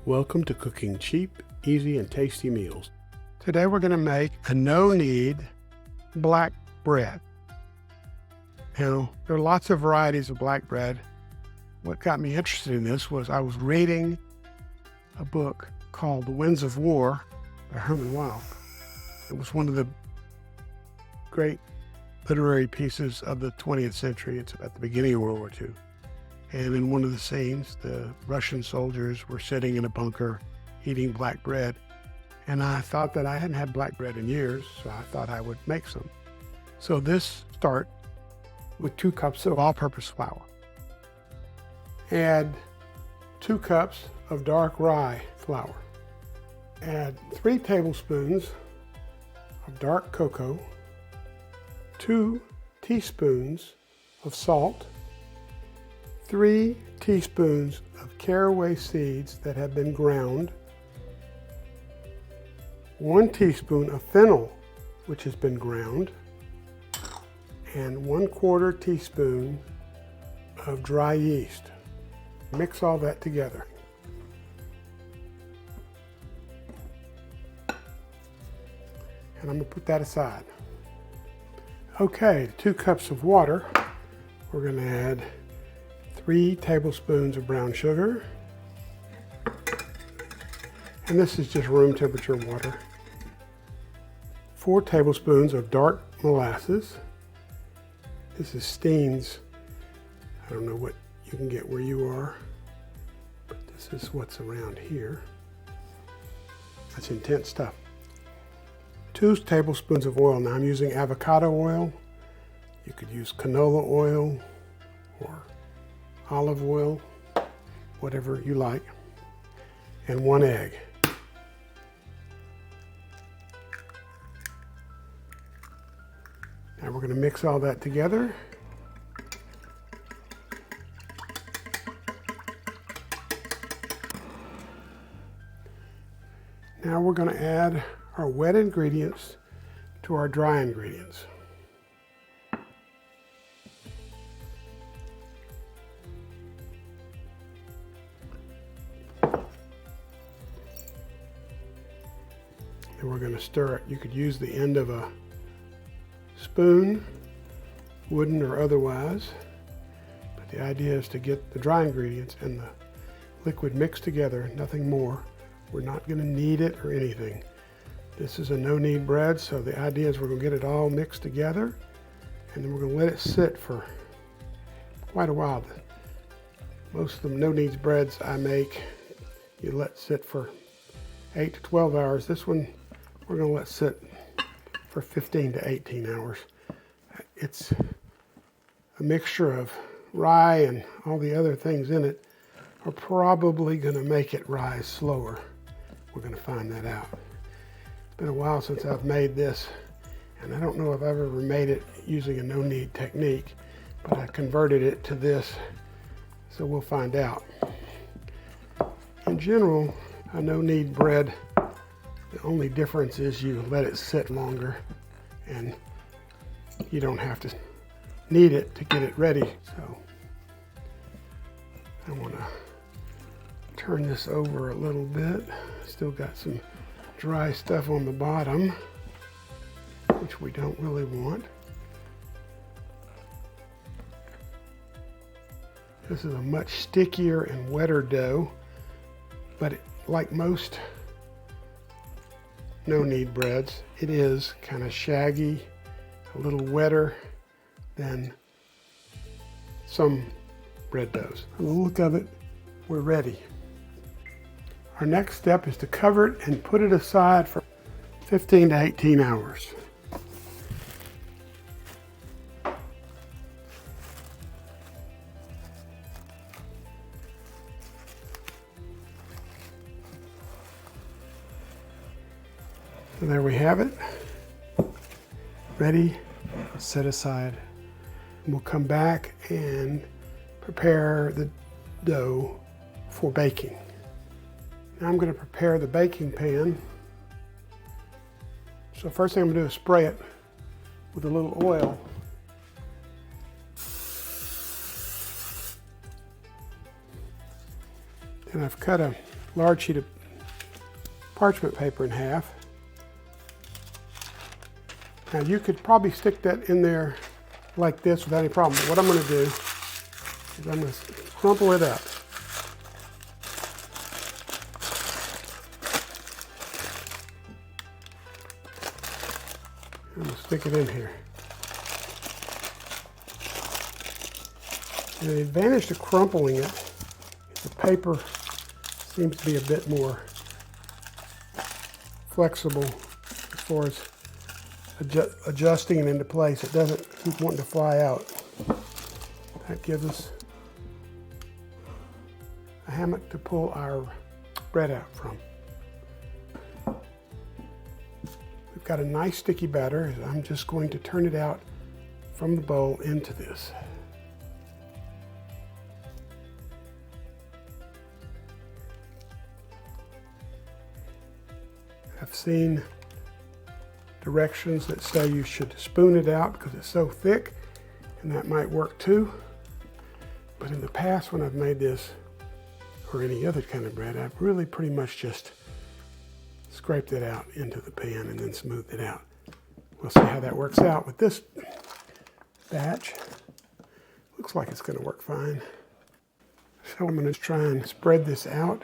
Welcome to cooking cheap, easy, and tasty meals. Today we're going to make a no-knead black bread. Now, there are lots of varieties of black bread. What got me interested in this was I was reading a book called The Winds of War by Herman Wilde. It was one of the great literary pieces of the 20th century. It's at the beginning of World War II. And in one of the scenes, the Russian soldiers were sitting in a bunker eating black bread. And I thought that I hadn't had black bread in years, so I thought I would make some. So this starts with 2 cups of all-purpose flour. Add 2 cups of dark rye flour. Add 3 tablespoons of dark cocoa, 2 teaspoons of salt, 3 teaspoons of caraway seeds that have been ground, 1 teaspoon of fennel, which has been ground, and 1/4 teaspoon of dry yeast. Mix all that together. And I'm going to put that aside. Okay, 2 cups of water. We're going to add 3 tablespoons of brown sugar. And this is just room temperature water. 4 tablespoons of dark molasses. This is Steen's. I don't know what you can get where you are, but this is what's around here. That's intense stuff. 2 tablespoons of oil. Now I'm using avocado oil. You could use canola oil or olive oil, whatever you like, and 1 egg. Now we're going to mix all that together. Now we're going to add our wet ingredients to our dry ingredients. Then we're going to stir it. You could use the end of a spoon, wooden or otherwise, but the idea is to get the dry ingredients and the liquid mixed together, nothing more. We're not going to knead it or anything. This is a no-knead bread, so the idea is we're going to get it all mixed together, and then we're going to let it sit for quite a while. Most of the no-knead breads I make, you let sit for 8 to 12 hours. This one, we're going to let sit for 15 to 18 hours. It's a mixture of rye and all the other things in it are probably going to make it rise slower. We're going to find that out. It's been a while since I've made this, and I don't know if I've ever made it using a no-knead technique, but I converted it to this, so we'll find out. In general, a no-knead bread, the only difference is you let it sit longer and you don't have to knead it to get it ready. So I want to turn this over a little bit. Still got some dry stuff on the bottom, which we don't really want. This is a much stickier and wetter dough, but like most no-knead breads, it is kind of shaggy, a little wetter than some bread doughs. From the look of it, we're ready. Our next step is to cover it and put it aside for 15 to 18 hours. So there we have it, ready, set aside. And we'll come back and prepare the dough for baking. Now I'm going to prepare the baking pan. So first thing I'm going to do is spray it with a little oil. And I've cut a large sheet of parchment paper in half. Now you could probably stick that in there like this without any problem. But what I'm going to do is I'm going to crumple it up. I'm going to stick it in here. And the advantage to crumpling it is the paper seems to be a bit more flexible as far as adjusting it into place. It doesn't keep wanting to fly out. That gives us a hammock to pull our bread out from. We've got a nice sticky batter. I'm just going to turn it out from the bowl into this. I've seen directions that say you should spoon it out because it's so thick, and that might work too. But in the past when I've made this or any other kind of bread, I've really pretty much just scraped it out into the pan and then smoothed it out. We'll see how that works out with this batch. Looks like it's going to work fine. So I'm going to try and spread this out.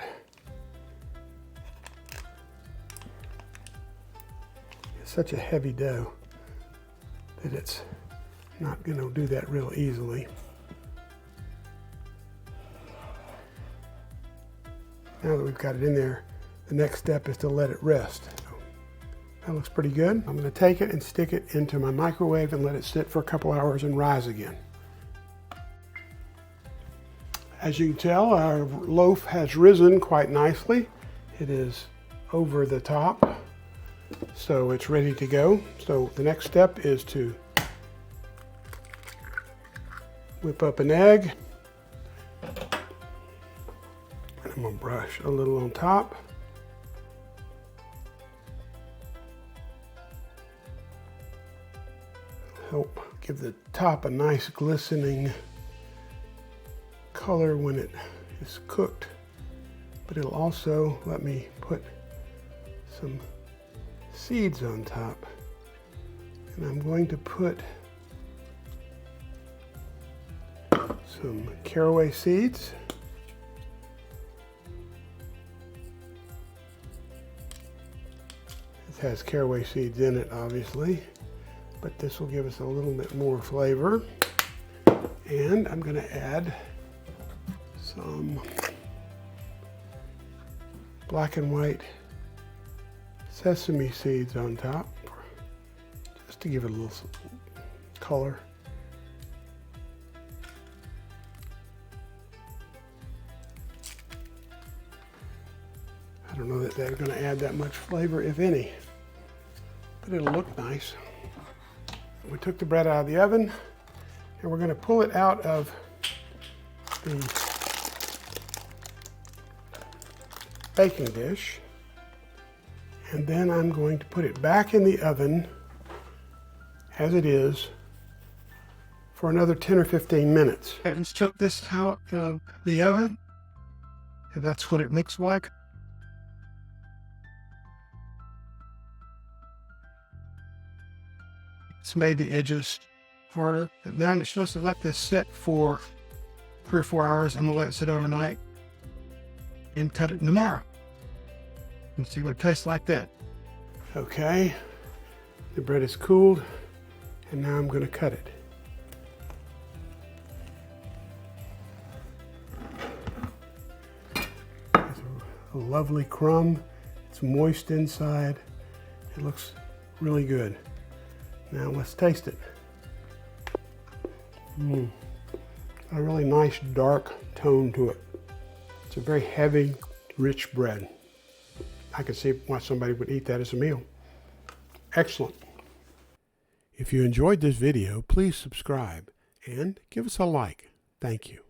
Such a heavy dough that it's not going to do that real easily. Now that we've got it in there, the next step is to let it rest. That looks pretty good. I'm going to take it and stick it into my microwave and let it sit for a couple hours and rise again. As you can tell, our loaf has risen quite nicely. It is over the top. So it's ready to go. So the next step is to whip up an egg. And I'm going to brush a little on top. Help give the top a nice glistening color when it is cooked. But it'll also let me put some seeds on top, and I'm going to put some caraway seeds. This has caraway seeds in it, obviously, but this will give us a little bit more flavor. And I'm going to add some black and white sesame seeds on top, just to give it a little color. I don't know that they're going to add that much flavor, if any, but it'll look nice. We took the bread out of the oven, and we're going to pull it out of the baking dish. And then I'm going to put it back in the oven as it is for another 10 or 15 minutes. And let's took this out of the oven, and that's what it looks like. It's made the edges harder. And then it's supposed to let this sit for 3 or 4 hours. I'm gonna let it sit overnight and cut it tomorrow. And see what it tastes like then. Okay, the bread is cooled, and now I'm going to cut it. It's a lovely crumb. It's moist inside. It looks really good. Now let's taste it. A really nice dark tone to it. It's a very heavy, rich bread. I can see why somebody would eat that as a meal. Excellent. If you enjoyed this video, please subscribe and give us a like. Thank you.